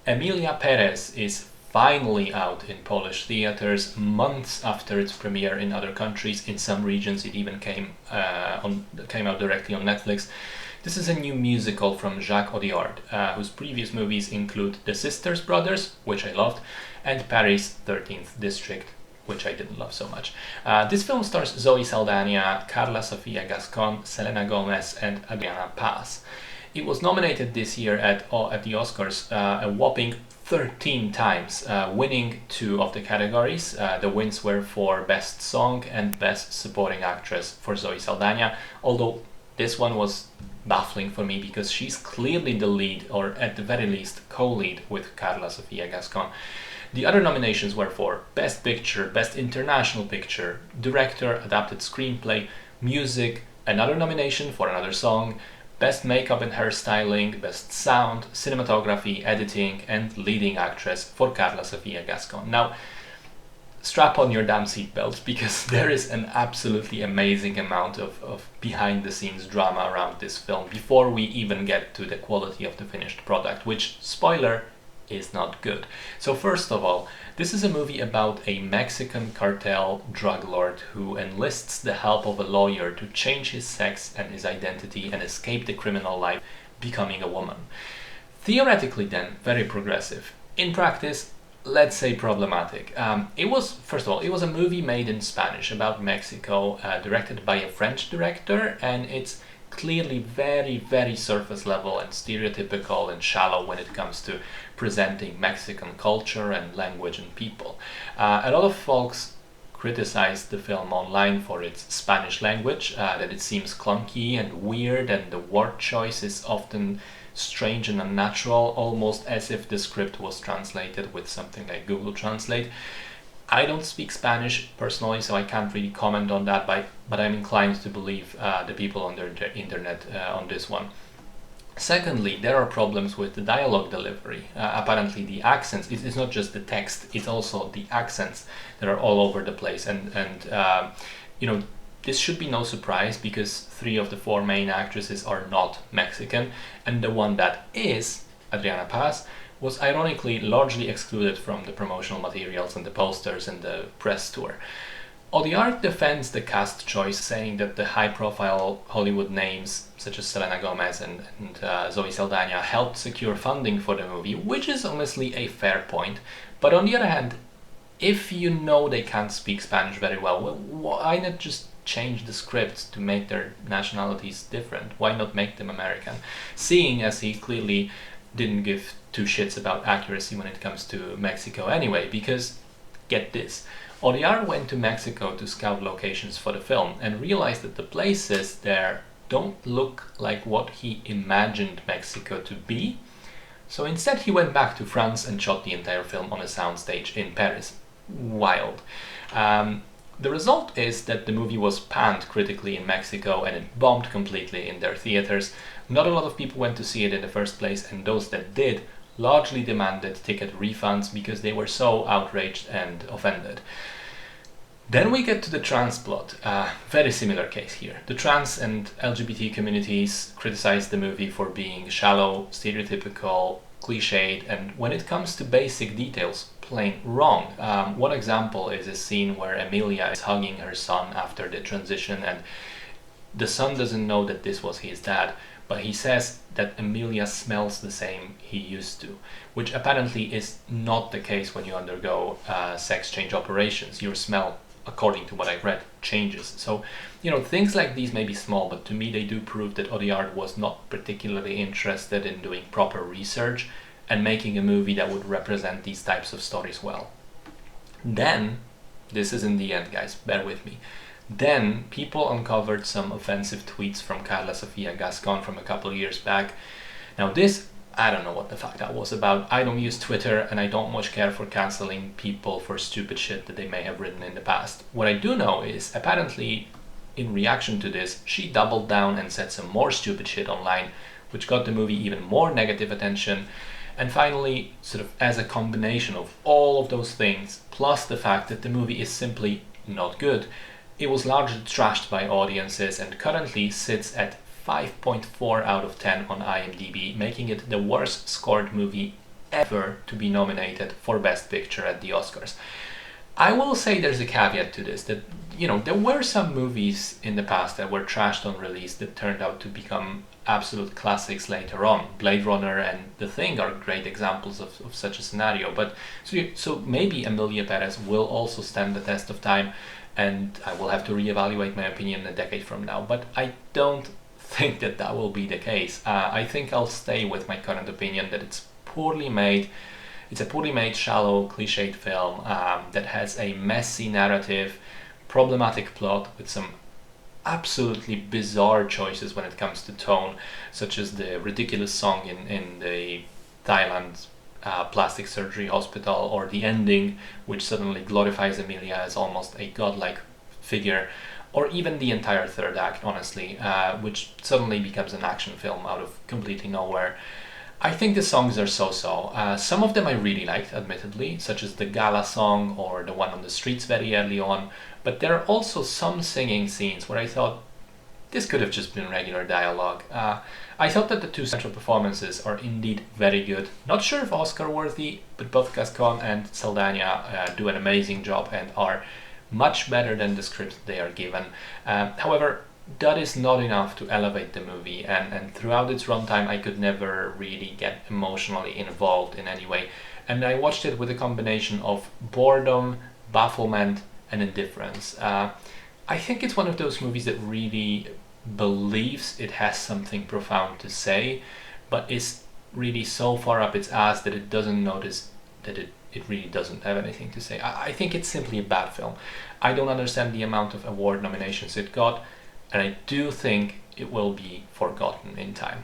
Emilia Pérez is finally out in Polish theaters months after its premiere in other countries. In some regions, it even came out directly on Netflix. This is a new musical from Jacques Audiard, whose previous movies include The Sisters Brothers, which I loved, and Paris 13th District, which I didn't love so much. This film stars Zoe Saldana, Carla Sofia Gascon, Selena Gomez, and Adriana Paz. It was nominated this year at the Oscars a whopping 13 times, winning 2 of the categories. The wins were for Best Song and Best Supporting Actress for Zoe Saldana, although this one was baffling for me because she's clearly the lead, or at the very least co-lead, with Carla Sofia Gascon. The other nominations were for Best Picture, Best International Picture, Director, Adapted Screenplay, Music, another nomination for another song, Best Makeup and Hairstyling, Best Sound, Cinematography, Editing, and Leading Actress for Carla Sofia Gascon. Now, strap on your damn seatbelts, because there is an absolutely amazing amount of behind-the-scenes drama around this film before we even get to the quality of the finished product, which, spoiler, is not good. So first of all, this is a movie about a Mexican cartel drug lord who enlists the help of a lawyer to change his sex and his identity and escape the criminal life, becoming a woman. Theoretically then, very progressive. In practice, let's say problematic. It was a movie made in Spanish about Mexico, directed by a French director, and it's clearly very, very surface level and stereotypical and shallow when it comes to presenting Mexican culture and language and people. A lot of folks criticized the film online for its Spanish language, that it seems clunky and weird, and the word choice is often strange and unnatural, almost as if the script was translated with something like Google Translate. I don't speak Spanish personally, so I can't really comment on that, but I'm inclined to believe the people on the internet on this one. Secondly, there are problems with the dialogue delivery. Apparently the accents, it's not just the text, it's also the accents that are all over the place. And this should be no surprise, because 3 of the 4 main actresses are not Mexican, and the one that is, Adriana Paz, was ironically largely excluded from the promotional materials and the posters and the press tour. Audiard defends the cast choice, saying that the high-profile Hollywood names such as Selena Gomez and Zoe Saldana helped secure funding for the movie, which is honestly a fair point. But on the other hand, if you know they can't speak Spanish very well, why not just change the script to make their nationalities different? Why not make them American? Seeing as he clearly didn't give 2 shits about accuracy when it comes to Mexico anyway, because, get this, Audiard went to Mexico to scout locations for the film and realized that the places there don't look like what he imagined Mexico to be. So instead he went back to France and shot the entire film on a soundstage in Paris. Wild. The result is that the movie was panned critically in Mexico and it bombed completely in their theaters. Not a lot of people went to see it in the first place, and those that did largely demanded ticket refunds because they were so outraged and offended. Then we get to the trans plot. Very similar case here. The trans and LGBT communities criticized the movie for being shallow, stereotypical, cliched, and when it comes to basic details, plain wrong. One example is a scene where Emilia is hugging her son after the transition, and the son doesn't know that this was his dad, but he says that Emilia smells the same he used to, which apparently is not the case when you undergo sex change operations. Your smell, according to what I've read, changes. So, things like these may be small, but to me they do prove that Audiard was not particularly interested in doing proper research and making a movie that would represent these types of stories well. Then, this isn't the end, guys, bear with me. Then people uncovered some offensive tweets from Carla Sofia Gascon from a couple of years back. Now this, I don't know what the fuck that was about. I don't use Twitter and I don't much care for canceling people for stupid shit that they may have written in the past. What I do know is, apparently, in reaction to this, she doubled down and said some more stupid shit online, which got the movie even more negative attention. And finally, sort of as a combination of all of those things, plus the fact that the movie is simply not good, it was largely trashed by audiences and currently sits at 5.4 out of 10 on IMDb, making it the worst scored movie ever to be nominated for Best Picture at the Oscars. I will say there's a caveat to this, that there were some movies in the past that were trashed on release that turned out to become absolute classics later on. Blade Runner and The Thing are great examples of such a scenario. But so maybe Emilia Pérez will also stand the test of time, and I will have to reevaluate my opinion a decade from now. But I don't think that will be the case. I think I'll stay with my current opinion that it's poorly made. It's a poorly made, shallow, cliched film that has a messy narrative, problematic plot with some absolutely bizarre choices when it comes to tone, such as the ridiculous song in the Thailand plastic surgery hospital, or the ending, which suddenly glorifies Emilia as almost a godlike figure, or even the entire third act, honestly, which suddenly becomes an action film out of completely nowhere. I think the songs are so-so. Some of them I really liked, admittedly, such as the gala song or the one on the streets very early on, but there are also some singing scenes where I thought this could have just been regular dialogue. I thought that the two central performances are indeed very good. Not sure if Oscar-worthy, but both Gascon and Saldana do an amazing job and are much better than the script they are given. However, that is not enough to elevate the movie, and throughout its runtime I could never really get emotionally involved in any way, and I watched it with a combination of boredom, bafflement, and indifference. I think it's one of those movies that really believes it has something profound to say, but is really so far up its ass that it doesn't notice that it really doesn't have anything to say. I think it's simply a bad film. I don't understand the amount of award nominations it got, and I do think it will be forgotten in time.